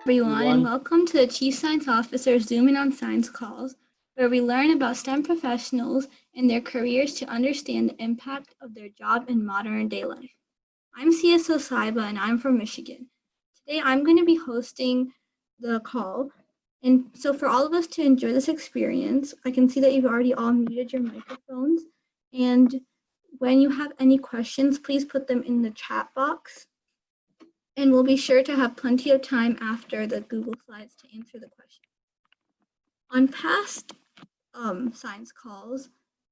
everyone, and welcome to the Chief Science Officer Zoom In on Science calls, where we learn about STEM professionals and their careers to understand the impact of their job in modern day life. I'm Sia Sosaiba, and I'm from Michigan. Today, I'm going to be hosting the call, and so for all of us to enjoy this experience, I can see that you've already all muted your microphones, and when you have any questions, please put them in the chat box. And we'll be sure to have plenty of time after the Google Slides to answer the question. On past science calls,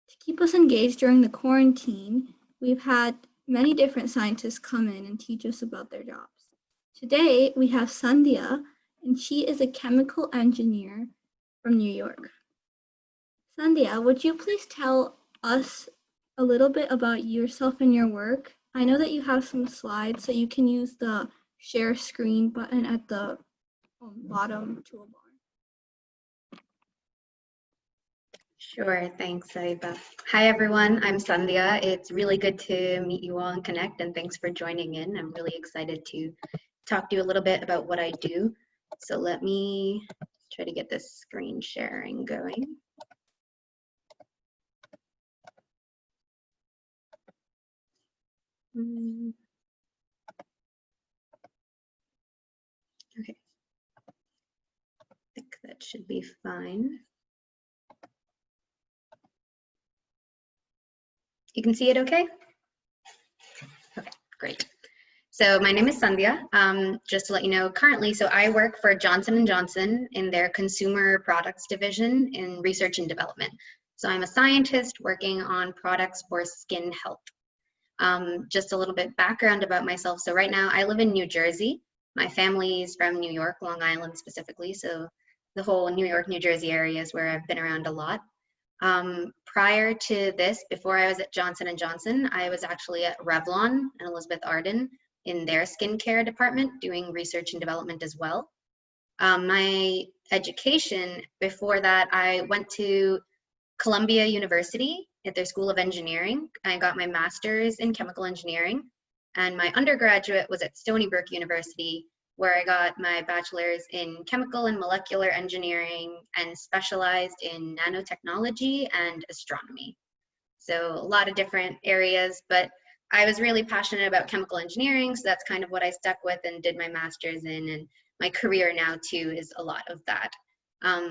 to keep us engaged during the quarantine, we've had many different scientists come in and teach us about their jobs. Today, we have Sandhiya, and she is a chemical engineer from New York. Sandhiya, would you please tell us a little bit about yourself and your work? I know that you have some slides, so you can use the share screen button at the bottom toolbar. Sure, thanks, Saiba. Hi, everyone. I'm Sandhya. It's really good to meet you all and connect, and thanks for joining in. I'm really excited to talk to you a little bit about what I do. So let me try to get this screen sharing going. Okay, I think that should be fine. You can see it okay? Okay, great. So my name is Sandhya. Just to let you know, currently, so I work for Johnson & Johnson in their consumer products division in research and development. So I'm a scientist working on products for skin health. Just a little bit background about myself. So right now I live in New Jersey. My family is from New York, Long Island specifically. So the whole New York, New Jersey area is where I've been around a lot. Prior to this, before I was at Johnson & Johnson, I was actually at Revlon and Elizabeth Arden in their skincare department doing research and development as well. My education before that, I went to Columbia University at their School of Engineering. I got my master's in chemical engineering, and my undergraduate was at Stony Brook University, where I got my bachelor's in chemical and molecular engineering and specialized in nanotechnology and astronomy. So a lot of different areas, but I was really passionate about chemical engineering, so that's kind of what I stuck with and did my master's in, and my career now too is a lot of that.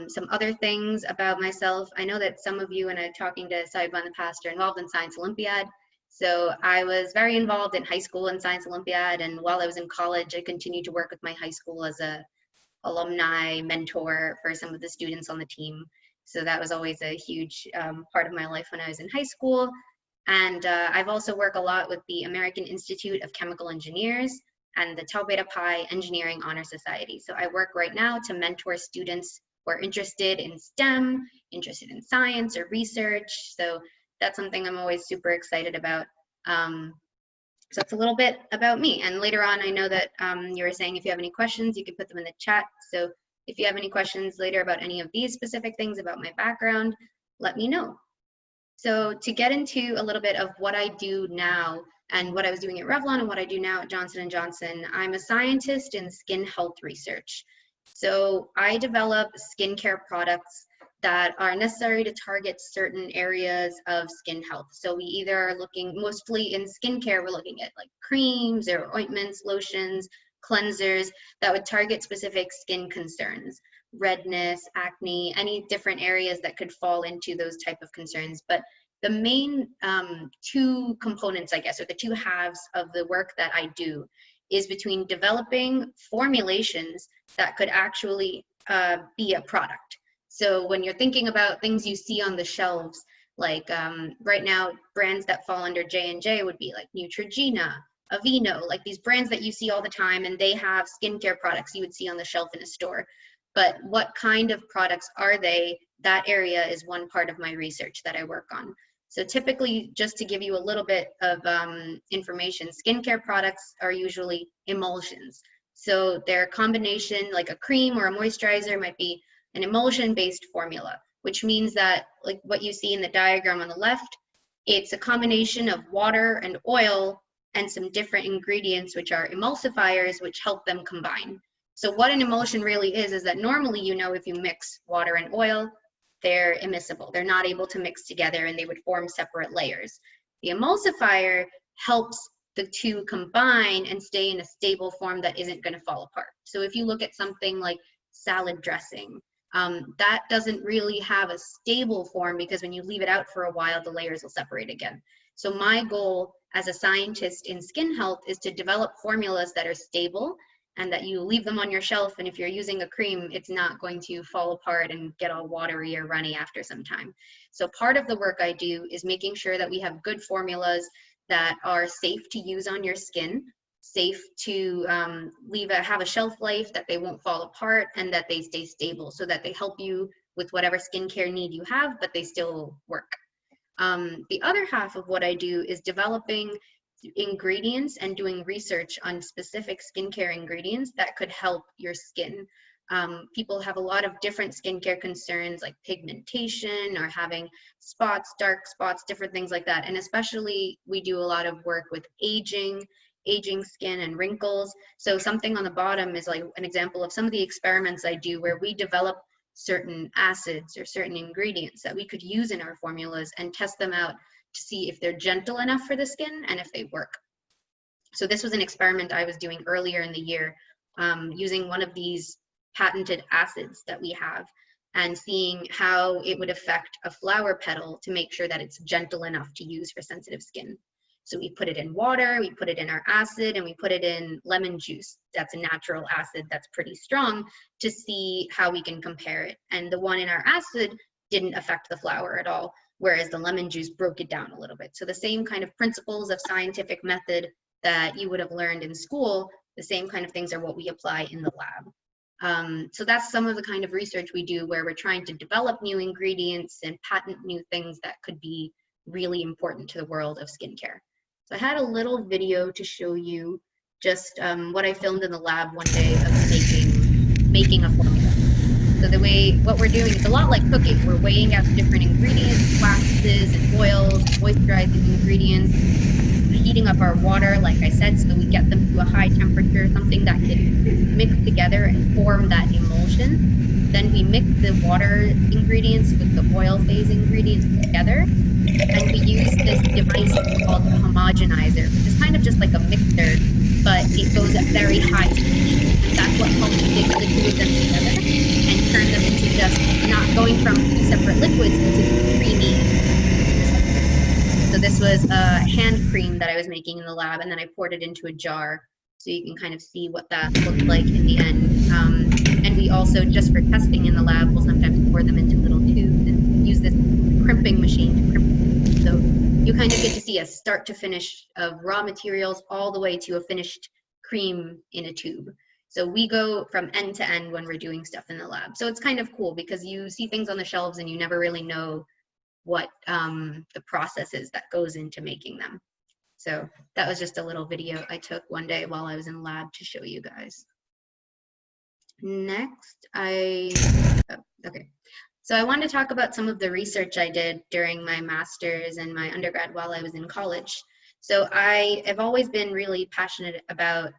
Some other things about myself, I know that some of you, and I'm talking to Saiba in the past, are involved in Science Olympiad. So I was very involved in high school and Science Olympiad, and while I was in college, I continued to work with my high school as a alumni mentor for some of the students on the team. So that was always a huge part of my life when I was in high school. And I've also worked a lot with the American Institute of Chemical Engineers and the Tau Beta Pi Engineering Honor Society. So I work right now to mentor students who are interested in STEM, interested in science or research. So that's something I'm always super excited about. So it's a little bit about me. And later on, I know that you were saying if you have any questions, you can put them in the chat. So if you have any questions later about any of these specific things about my background, let me know. So to get into a little bit of what I do now and what I was doing at Revlon and what I do now at Johnson & Johnson, I'm a scientist in skin health research. So I develop skincare products that are necessary to target certain areas of skin health. So we either are looking, mostly in skincare, we're looking at like creams or ointments, lotions, cleansers that would target specific skin concerns, redness, acne, any different areas that could fall into those type of concerns. But the main two components, I guess, or the two halves of the work that I do is between developing formulations that could actually be a product. So when you're thinking about things you see on the shelves, like right now, brands that fall under J&J would be like Neutrogena, Aveeno, like these brands that you see all the time, and they have skincare products you would see on the shelf in a store. But what kind of products are they? That area is one part of my research that I work on. So typically, just to give you a little bit of information, skincare products are usually emulsions. So they're a combination, like a cream or a moisturizer might be an emulsion-based formula, which means that, like what you see in the diagram on the left, it's a combination of water and oil and some different ingredients, which are emulsifiers, which help them combine. So what an emulsion really is that normally, if you mix water and oil, they're immiscible. They're not able to mix together and they would form separate layers. The emulsifier helps the two combine and stay in a stable form that isn't going to fall apart. So if you look at something like salad dressing, that doesn't really have a stable form because when you leave it out for a while, the layers will separate again. So my goal as a scientist in skin health is to develop formulas that are stable and that you leave them on your shelf, and if you're using a cream, it's not going to fall apart and get all watery or runny after some time. So part of the work I do is making sure that we have good formulas that are safe to use on your skin, safe to have a shelf life, that they won't fall apart, and that they stay stable so that they help you with whatever skincare need you have, but they still work. The other half of what I do is developing ingredients and doing research on specific skincare ingredients that could help your skin. People have a lot of different skincare concerns like pigmentation or having spots, dark spots, different things like that. And especially we do a lot of work with aging skin and wrinkles. So something on the bottom is like an example of some of the experiments I do where we develop certain acids or certain ingredients that we could use in our formulas and test them out to see if they're gentle enough for the skin and if they work. So this was an experiment I was doing earlier in the year using one of these patented acids that we have and seeing how it would affect a flower petal to make sure that it's gentle enough to use for sensitive skin. So we put it in water, we put it in our acid, and we put it in lemon juice. That's a natural acid that's pretty strong to see how we can compare it. And the one in our acid didn't affect the flower at all, whereas the lemon juice broke it down a little bit. So the same kind of principles of scientific method that you would have learned in school, the same kind of things are what we apply in the lab. So that's some of the kind of research we do where we're trying to develop new ingredients and patent new things that could be really important to the world of skincare. So I had a little video to show you just what I filmed in the lab one day of making a formula. So what we're doing is a lot like cooking. We're weighing out different ingredients, waxes and oils, moisturizing ingredients, heating up our water, like I said, so we get them to a high temperature, something that can mix together and form that emulsion. Then we mix the water ingredients with the oil phase ingredients together. And we use this device called a homogenizer, which is kind of just like a mixer, but it goes at very high speed. And that's what helps mix the two of them together and turn them into just not going from two separate liquids into creamy. So this was a hand cream that I was making in the lab, and then I poured it into a jar so you can kind of see what that looked like in the end. And we also, just for testing in the lab, will sometimes pour them into little tubes and use this crimping machine to crimp them. So you kind of get to see a start to finish of raw materials all the way to a finished cream in a tube. So we go from end to end when we're doing stuff in the lab. So it's kind of cool because you see things on the shelves and you never really know what the process is that goes into making them. So that was just a little video I took one day while I was in lab to show you guys. Next, okay. So I wanted to talk about some of the research I did during my master's and my undergrad while I was in college. So I have always been really passionate about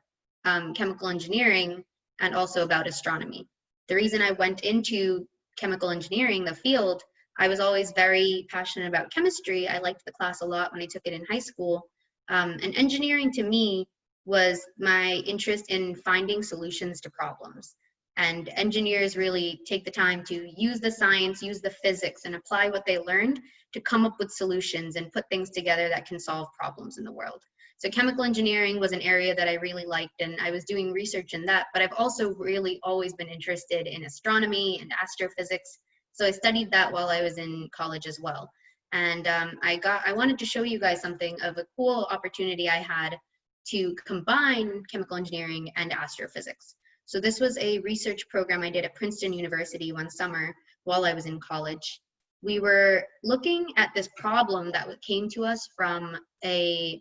chemical engineering and also about astronomy. The reason I went into chemical engineering, the field, I was always very passionate about chemistry. I liked the class a lot when I took it in high school. And engineering to me was my interest in finding solutions to problems. And engineers really take the time to use the science, use the physics, and apply what they learned to come up with solutions and put things together that can solve problems in the world. So chemical engineering was an area that I really liked, and I was doing research in that, but I've also really always been interested in astronomy and astrophysics. So I studied that while I was in college as well. And I wanted to show you guys something of a cool opportunity I had to combine chemical engineering and astrophysics. So this was a research program I did at Princeton University one summer while I was in college. We were looking at this problem that came to us from a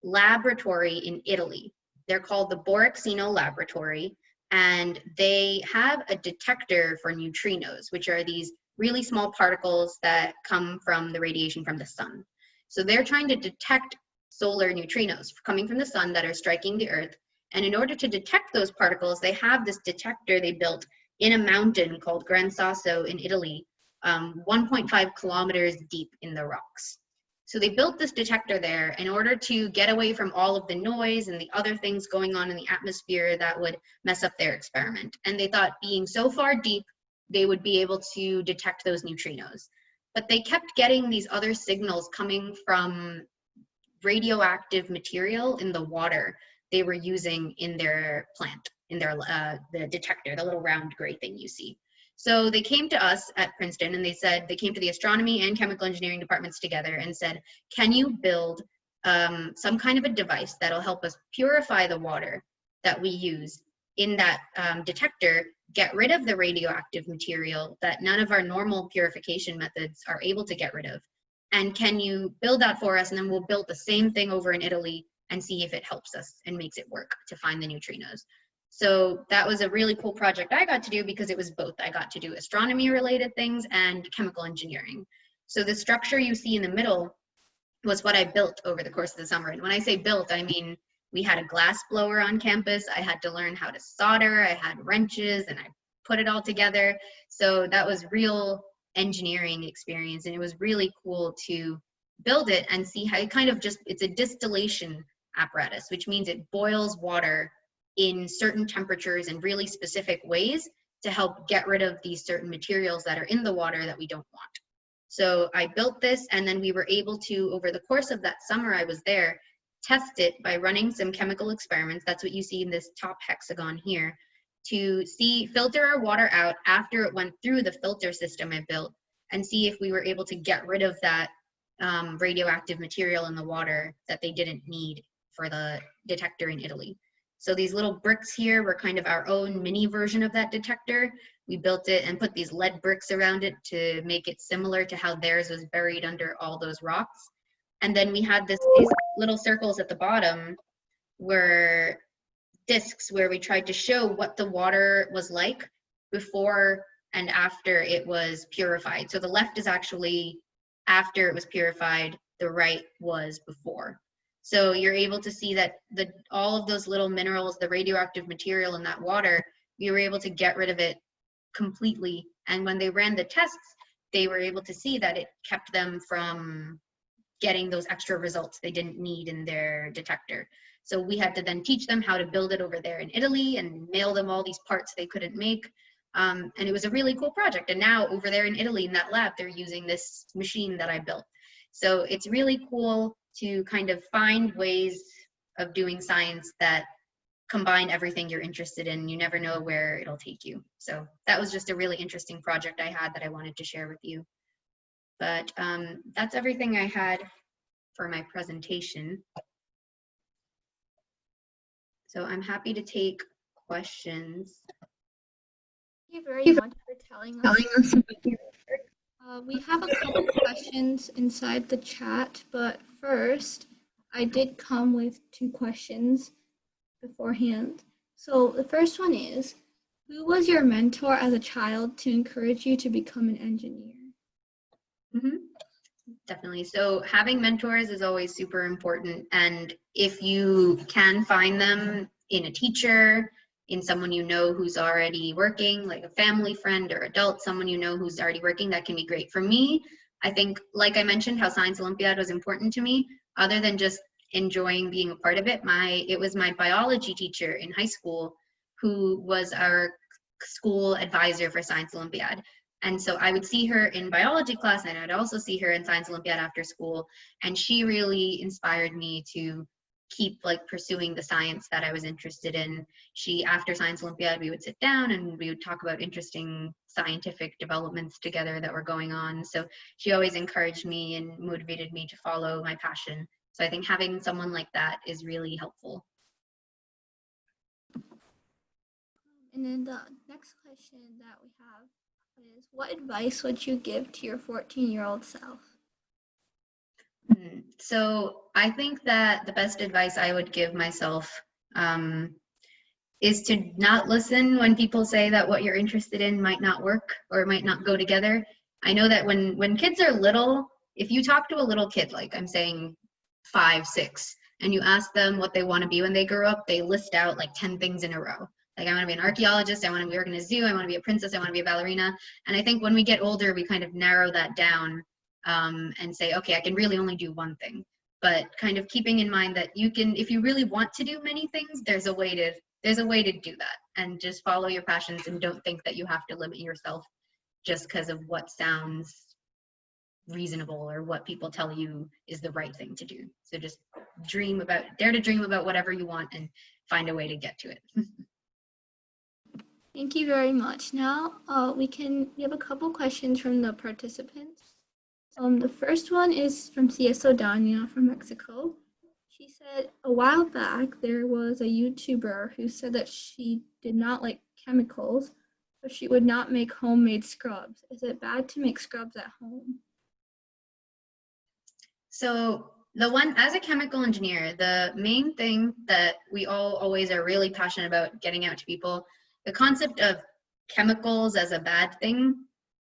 laboratory in Italy. They're called the Borexino Laboratory, and they have a detector for neutrinos, which are these really small particles that come from the radiation from the sun. So they're trying to detect solar neutrinos coming from the sun that are striking the earth And in order to detect those particles, they have this detector they built in a mountain called Gran Sasso in Italy, 1.5 kilometers deep in the rocks. So they built this detector there in order to get away from all of the noise and the other things going on in the atmosphere that would mess up their experiment. And they thought being so far deep, they would be able to detect those neutrinos. But they kept getting these other signals coming from radioactive material in the water they were using in their plant, in their the detector, the little round gray thing you see. So they came to us at Princeton and they came to the astronomy and chemical engineering departments together and said, can you build some kind of a device that'll help us purify the water that we use in that detector, get rid of the radioactive material that none of our normal purification methods are able to get rid of. And can you build that for us? And then we'll build the same thing over in Italy and see if it helps us and makes it work to find the neutrinos. So that was a really cool project I got to do because it was both. I got to do astronomy related things and chemical engineering. So the structure you see in the middle was what I built over the course of the summer. And when I say built, I mean, we had a glass blower on campus. I had to learn how to solder. I had wrenches and I put it all together. So that was real engineering experience. And it was really cool to build it and see how it kind of just, it's a distillation apparatus, which means it boils water in certain temperatures and really specific ways to help get rid of these certain materials that are in the water that we don't want. So I built this, and then we were able to, over the course of that summer I was there, test it by running some chemical experiments. That's what you see in this top hexagon here, to filter our water out after it went through the filter system I built, and see if we were able to get rid of that radioactive material in the water that they didn't need for the detector in Italy. So these little bricks here were kind of our own mini version of that detector. We built it and put these lead bricks around it to make it similar to how theirs was buried under all those rocks. And then we had these little circles at the bottom were discs where we tried to show what the water was like before and after it was purified. So the left is actually after it was purified, the right was before. So you're able to see that all of those little minerals, the radioactive material in that water, we were able to get rid of it completely. And when they ran the tests, they were able to see that it kept them from getting those extra results they didn't need in their detector. So we had to then teach them how to build it over there in Italy and mail them all these parts they couldn't make. And it was a really cool project. And now over there in Italy in that lab, they're using this machine that I built. So it's really cool to kind of find ways of doing science that combine everything you're interested in. You never know where it'll take you. So that was just a really interesting project I had that I wanted to share with you. But that's everything I had for my presentation. So I'm happy to take questions. Thank you very much for telling us. We have a couple questions inside the chat, but first, I did come with 2 questions beforehand. So the first one is, who was your mentor as a child to encourage you to become an engineer? Definitely. So having mentors is always super important. And if you can find them in a teacher, in someone you know who's already working, like a family friend or adult, someone you know who's already working, that can be great. For me, I think, like I mentioned, how Science Olympiad was important to me, other than just enjoying being a part of it, it was my biology teacher in high school who was our school advisor for Science Olympiad. And so I would see her in biology class, and I'd also see her in Science Olympiad after school. And she really inspired me to keep pursuing the science that I was interested in. After Science Olympiad, we would sit down and we would talk about interesting scientific developments together that were going on. So she always encouraged me and motivated me to follow my passion. So I think having someone like that is really helpful. And then the next question that we have is, what advice would you give to your 14-year-old self? So I think that the best advice I would give myself is to not listen when people say that what you're interested in might not work or might not go together. I know that when kids are little, if you talk to a little kid, like I'm saying 5, 6, and you ask them what they want to be when they grow up, they list out like 10 things in a row. Like, I want to be an archaeologist, I want to work in a zoo, I want to be a princess, I want to be a ballerina. And I think when we get older, we kind of narrow that down, and say, okay, I can really only do one thing. But kind of keeping in mind that you can, if you really want to do many things, there's a way to do that, and just follow your passions and don't think that you have to limit yourself just because of what sounds reasonable or what people tell you is the right thing to do. So just dare to dream about whatever you want and find a way to get to it. Thank you very much. Now we have a couple questions from the participants. The first one is from CSO Dania from Mexico. She said a while back there was a YouTuber who said that she did not like chemicals, so she would not make homemade scrubs. Is it bad to make scrubs at home? So as a chemical engineer, the main thing that we all always are really passionate about getting out to people, the concept of chemicals as a bad thing,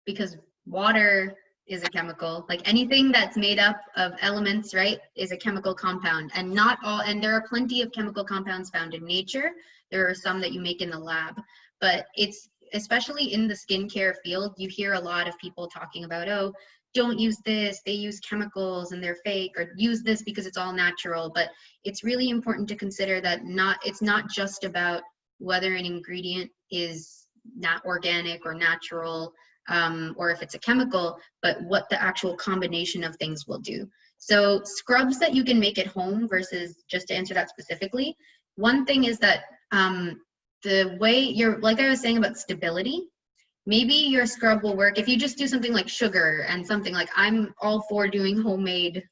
because water is a chemical. Like, anything that's made up of elements, right, is a chemical compound. And there are plenty of chemical compounds found in nature. There are some that you make in the lab, but it's especially in the skincare field, you hear a lot of people talking about, oh, don't use this, they use chemicals and they're fake, or use this because it's all natural. But it's really important to consider that it's not just about whether an ingredient is not organic or natural, or if it's a chemical, but what the actual combination of things will do. So scrubs that you can make at home versus, just to answer that specifically, one thing is that the way like I was saying about stability, maybe your scrub will work if you just do something like sugar and something like, I'm all for doing homemade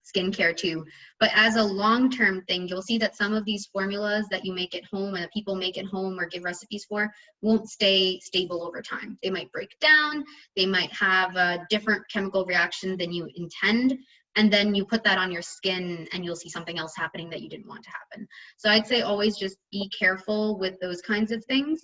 skincare too. But as a long-term thing, you'll see that some of these formulas that you make at home and that people make at home or give recipes for won't stay stable over time. They might break down, they might have a different chemical reaction than you intend, and then you put that on your skin and you'll see something else happening that you didn't want to happen. So I'd say always just be careful with those kinds of things,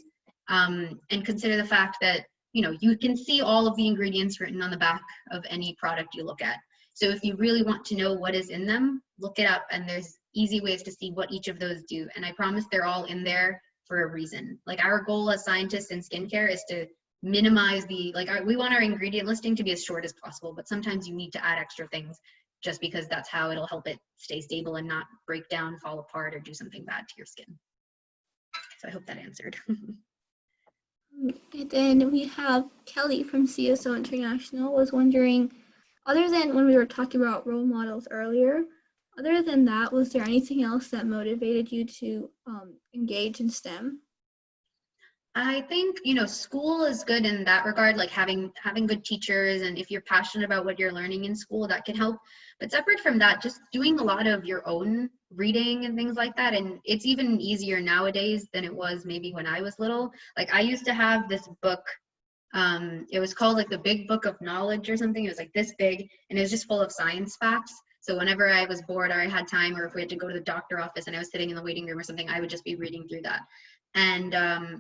and consider the fact that, you can see all of the ingredients written on the back of any product you look at. So if you really want to know what is in them, look it up, and there's easy ways to see what each of those do. And I promise they're all in there for a reason. Like, our goal as scientists in skincare is to minimize we want our ingredient listing to be as short as possible, but sometimes you need to add extra things just because that's how it'll help it stay stable and not break down, fall apart, or do something bad to your skin. So I hope that answered. And then we have Kelly from CSO International was wondering, other than when we were talking about role models earlier, other than that, was there anything else that motivated you to engage in STEM? I think, school is good in that regard, like having good teachers, and if you're passionate about what you're learning in school, that can help. But separate from that, just doing a lot of your own reading and things like that. And it's even easier nowadays than it was maybe when I was little. Like, I used to have this book, it was called like the Big Book of Knowledge or something. It was like this big, and it was just full of science facts. So whenever I was bored or I had time, or if we had to go to the doctor office and I was sitting in the waiting room or something, I would just be reading through that. And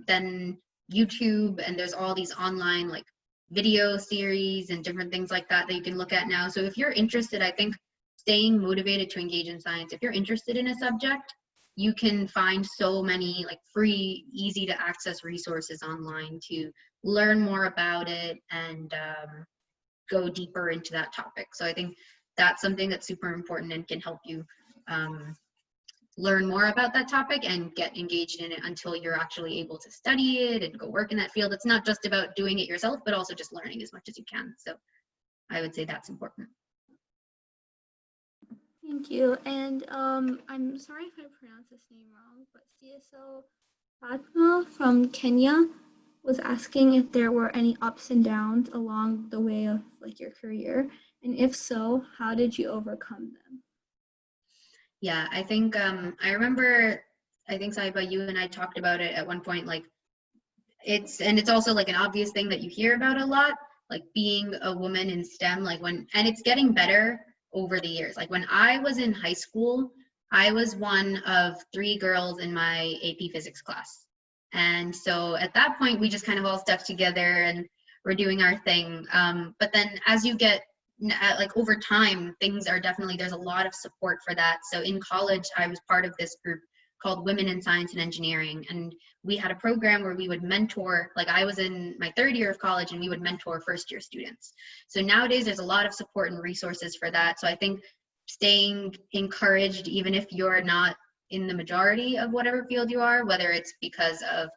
then YouTube, and there's all these online like video series and different things like that you can look at now. So if you're interested, I think staying motivated to engage in science, if you're interested in a subject, you can find so many like free, easy to access resources online to learn more about it and go deeper into that topic. So I think that's something that's super important and can help you learn more about that topic and get engaged in it until you're actually able to study it and go work in that field. It's not just about doing it yourself, but also just learning as much as you can. So I would say that's important. Thank you. And I'm sorry if I pronounced this name wrong, but CSO Fatma from Kenya was asking if there were any ups and downs along the way of like your career, and if so, how did you overcome them? Yeah, I think I remember, I think Saiba, you and I talked about it at one point, like it's also like an obvious thing that you hear about a lot, like being a woman in STEM, and it's getting better over the years. Like when I was in high school, I was one of 3 girls in my AP physics class. And so at that point, we just kind of all stuck together and we're doing our thing. But then as you get like over time, things are definitely, there's a lot of support for that. So in college, I was part of this group called Women in Science and Engineering. And we had a program where we would mentor, like I was in my third year of college and we would mentor first year students. So nowadays there's a lot of support and resources for that. So I think staying encouraged, even if you're not in the majority of whatever field you are, whether it's because of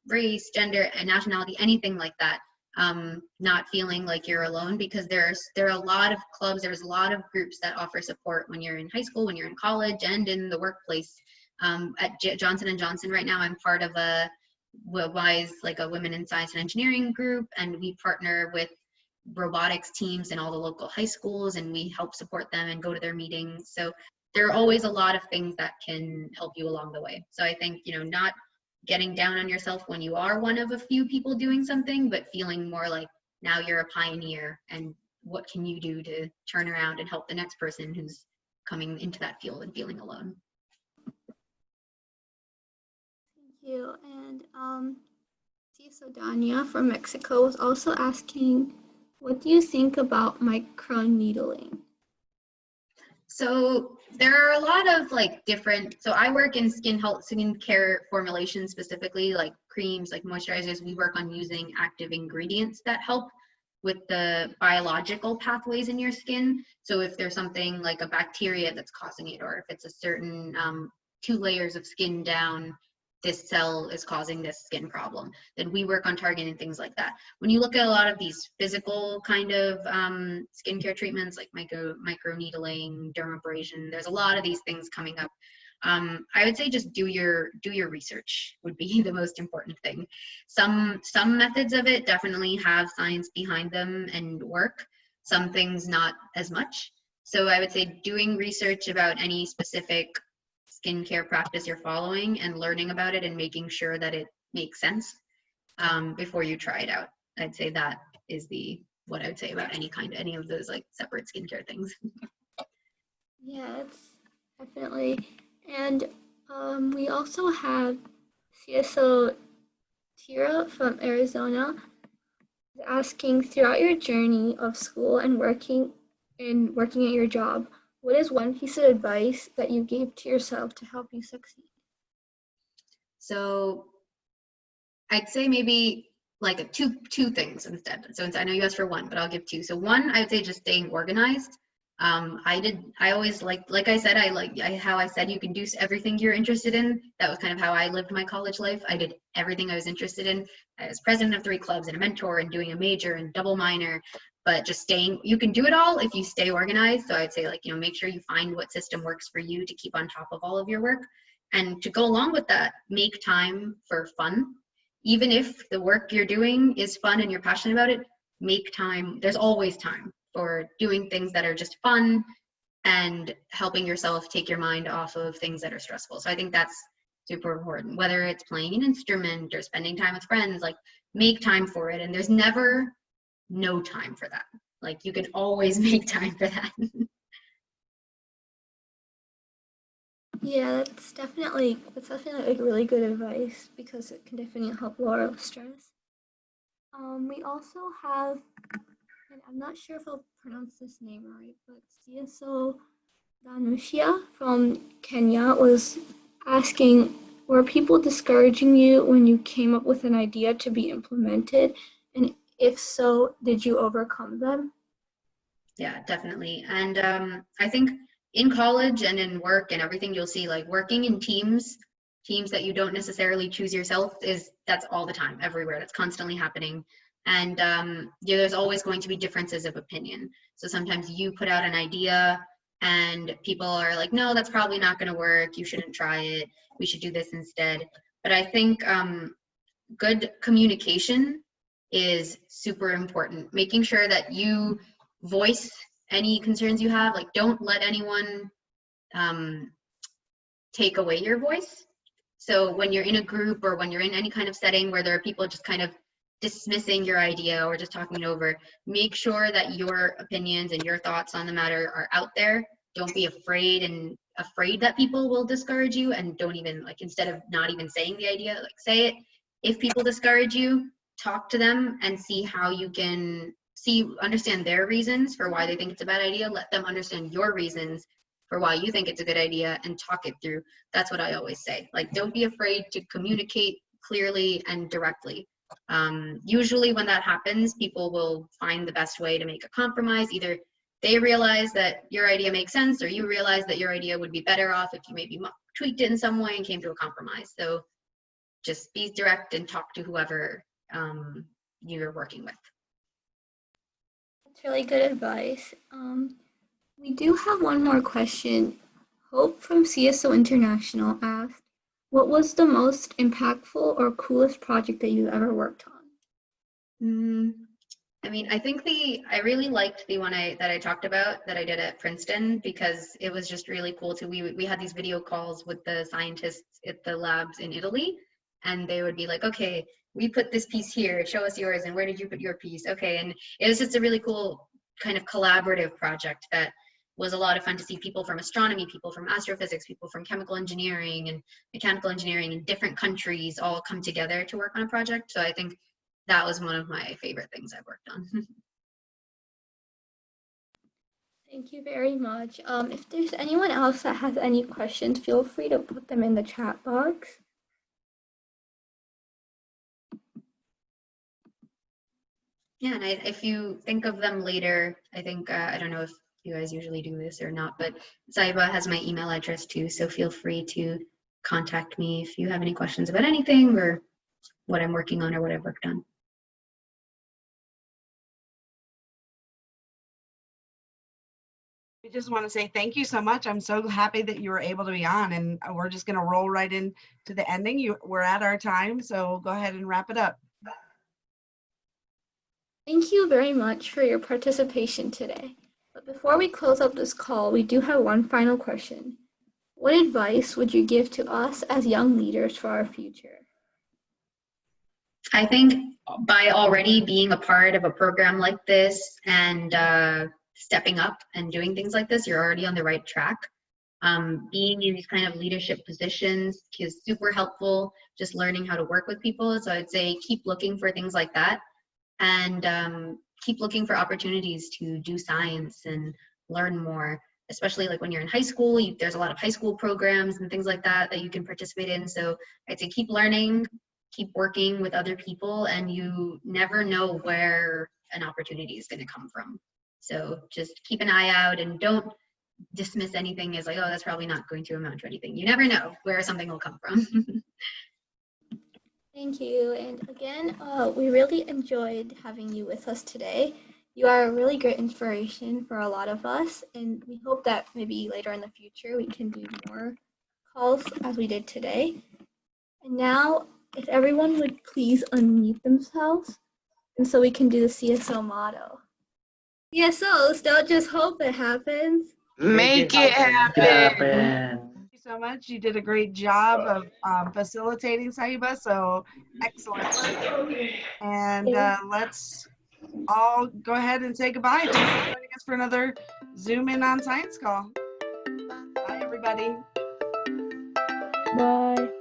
race, gender, and nationality, anything like that, not feeling like you're alone, because there are a lot of clubs, there's a lot of groups that offer support when you're in high school, when you're in college, and in the workplace. At Johnson & Johnson right now, I'm part of a WISE, like a Women in Science and Engineering group, and we partner with robotics teams in all the local high schools, and we help support them and go to their meetings. So there are always a lot of things that can help you along the way. So I think, not getting down on yourself when you are one of a few people doing something, but feeling more like now you're a pioneer, and what can you do to turn around and help the next person who's coming into that field and feeling alone. Thank you. And Dania from Mexico was also asking, what do you think about microneedling? So there are a lot of different, so I work in skincare formulations, specifically like creams, like moisturizers. We work on using active ingredients that help with the biological pathways in your skin. So if there's something like a bacteria that's causing it, or if it's a certain 2 layers of skin down, this cell is causing this skin problem, then we work on targeting things like that. When you look at a lot of these physical kind of skincare treatments, like microneedling, dermabrasion, there's a lot of these things coming up. I would say just do your research would be the most important thing. Some methods of it definitely have science behind them and work. Some things not as much. So I would say doing research about any specific skincare practice you're following and learning about it and making sure that it makes sense before you try it out. I'd say that is what I would say about any of those separate skincare things. Yeah, it's definitely. And we also have CSO Tira from Arizona asking, throughout your journey of school and working at your job, what is one piece of advice that you gave to yourself to help you succeed? So I'd say maybe two things instead. So I know you asked for one, but I'll give two. So one, I would say just staying organized. I always like I said, how I said you can do everything you're interested in. That was kind of how I lived my college life. I did everything I was interested in. I was president of 3 clubs and a mentor and doing a major and double minor, but just you can do it all if you stay organized. So I'd say make sure you find what system works for you to keep on top of all of your work. And to go along with that, make time for fun. Even if the work you're doing is fun and you're passionate about it, make time. There's always time for doing things that are just fun and helping yourself take your mind off of things that are stressful. So I think that's super important, whether it's playing an instrument or spending time with friends, make time for it. And there's never no time for that. You can always make time for that. Yeah, that's definitely really good advice, because it can definitely help lower stress. We also have, and I'm not sure if I'll pronounce this name right, but CSO Danushia from Kenya was asking, were people discouraging you when you came up with an idea to be implemented? And if so, did you overcome them? Yeah, definitely. And I think in college and in work and everything, you'll see working in teams that you don't necessarily choose yourself, that's all the time, everywhere. That's constantly happening. And there's always going to be differences of opinion. So sometimes you put out an idea and people are like, no, that's probably not going to work. You shouldn't try it. We should do this instead. But I think good communication is super important. Making sure that you voice any concerns you have. Don't let anyone take away your voice. So when you're in a group or when you're in any kind of setting where there are people just kind of dismissing your idea or just talking it over, make sure that your opinions and your thoughts on the matter are out there. Don't be afraid that people will discourage you, and don't even instead of not even saying the idea, say it. If people discourage you, talk to them and see how you can understand their reasons for why they think it's a bad idea. Let them understand your reasons for why you think it's a good idea and talk it through. That's what I always say. Like, don't be afraid to communicate clearly and directly. Usually when that happens, people will find the best way to make a compromise. Either they realize that your idea makes sense, or you realize that your idea would be better off if you maybe tweaked it in some way and came to a compromise. So just be direct and talk to whoever you're working with. That's really good advice. We do have one more question. Hope from CSO International asked, what was the most impactful or coolest project that you ever worked on? I mean, I think I really liked the one that I talked about that I did at Princeton, because it was just really cool too. We had these video calls with the scientists at the labs in Italy, and they would be like, okay, we put this piece here, show us yours, and where did you put your piece? Okay, and it was just a really cool kind of collaborative project that was a lot of fun to see people from astronomy, people from astrophysics, people from chemical engineering and mechanical engineering in different countries all come together to work on a project. So I think that was one of my favorite things I've worked on. Thank you very much. If there's anyone else that has any questions, feel free to put them in the chat box. Yeah, and if you think of them later, I think, I don't know if you guys usually do this or not, but Saiba has my email address too, so feel free to contact me if you have any questions about anything or what I'm working on or what I've worked on. We just want to say thank you so much. I'm so happy that you were able to be on, and we're just going to roll right into the ending. We're at our time, so go ahead and wrap it up. Thank you very much for your participation today. But before we close up this call, we do have one final question. What advice would you give to us as young leaders for our future? I think by already being a part of a program like this and stepping up and doing things like this, you're already on the right track. Being in these kind of leadership positions is super helpful, just learning how to work with people. So I'd say keep looking for things like that, and keep looking for opportunities to do science and learn more, especially like when you're in high school. There's a lot of high school programs and things like that that you can participate in. So I'd say keep learning, keep working with other people, and you never know where an opportunity is going to come from. So just keep an eye out and don't dismiss anything as like, oh, that's probably not going to amount to anything. You never know where something will come from. Thank you. And again, we really enjoyed having you with us today. You are a really great inspiration for a lot of us, and we hope that maybe later in the future we can do more calls as we did today. And now, if everyone would please unmute themselves, and so we can do the CSO motto. CSOs, don't just hope it happens. Make it happen. happen. Thank you so much. You did a great job of facilitating, Saiba, so excellent work. And let's all go ahead and say goodbye. Thanks for joining us for another Zoom In on Science call. Bye, everybody. Bye.